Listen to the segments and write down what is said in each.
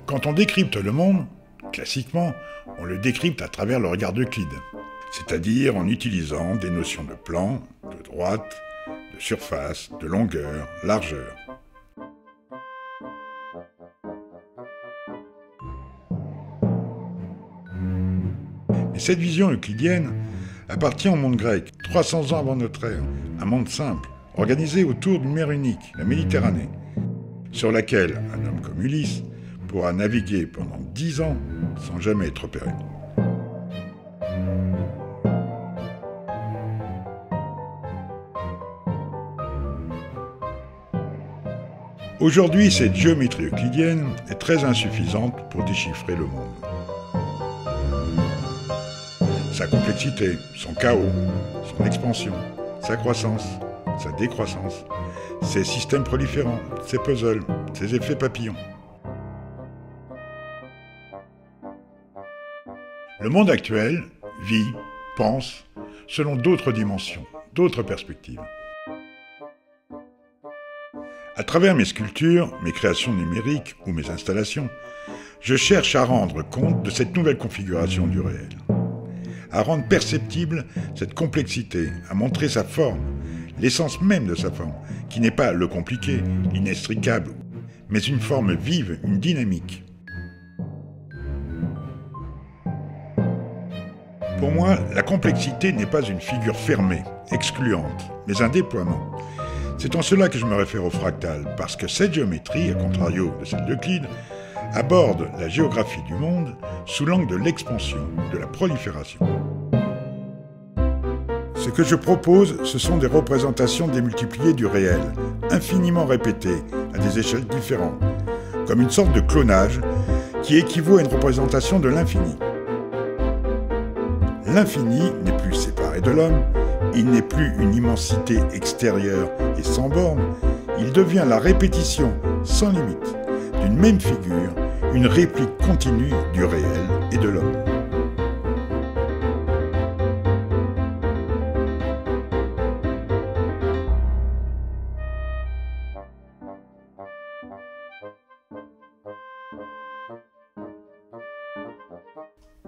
Quand on décrypte le monde, classiquement, on le décrypte à travers le regard d'Euclide, c'est-à-dire en utilisant des notions de plan, de droite, de surface, de longueur, largeur. Mais cette vision euclidienne appartient au monde grec, 300 ans avant notre ère, un monde simple, organisé autour d'une mer unique, la Méditerranée, sur laquelle un homme comme Ulysse pourra naviguer pendant 10 ans sans jamais être repéré. Aujourd'hui, cette géométrie euclidienne est très insuffisante pour déchiffrer le monde. Sa complexité, son chaos, son expansion, sa croissance, sa décroissance, ses systèmes proliférants, ses puzzles, ses effets papillons. Le monde actuel vit, pense, selon d'autres dimensions, d'autres perspectives. À travers mes sculptures, mes créations numériques ou mes installations, je cherche à rendre compte de cette nouvelle configuration du réel, à rendre perceptible cette complexité, à montrer sa forme, l'essence même de sa forme, qui n'est pas le compliqué, l'inextricable, mais une forme vive, une dynamique. Pour moi, la complexité n'est pas une figure fermée, excluante, mais un déploiement. C'est en cela que je me réfère au fractal, parce que cette géométrie, à contrario de celle d'Euclide, aborde la géographie du monde sous l'angle de l'expansion, de la prolifération. Ce que je propose, ce sont des représentations démultipliées du réel, infiniment répétées, à des échelles différentes, comme une sorte de clonage qui équivaut à une représentation de l'infini. L'infini n'est plus séparé de l'homme, il n'est plus une immensité extérieure et sans borne, il devient la répétition sans limite d'une même figure, une réplique continue du réel et de l'homme.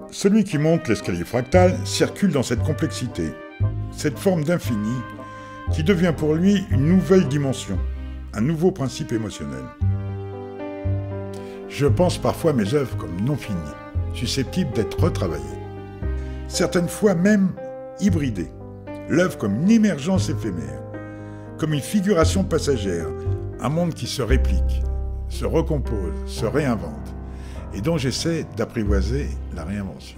Celui qui monte l'escalier fractal circule dans cette complexité, cette forme d'infini qui devient pour lui une nouvelle dimension, un nouveau principe émotionnel. Je pense parfois à mes œuvres comme non finies, susceptibles d'être retravaillées, certaines fois même hybridées, l'œuvre comme une émergence éphémère, comme une figuration passagère, un monde qui se réplique, se recompose, se réinvente, et dont j'essaie d'apprivoiser la réinvention.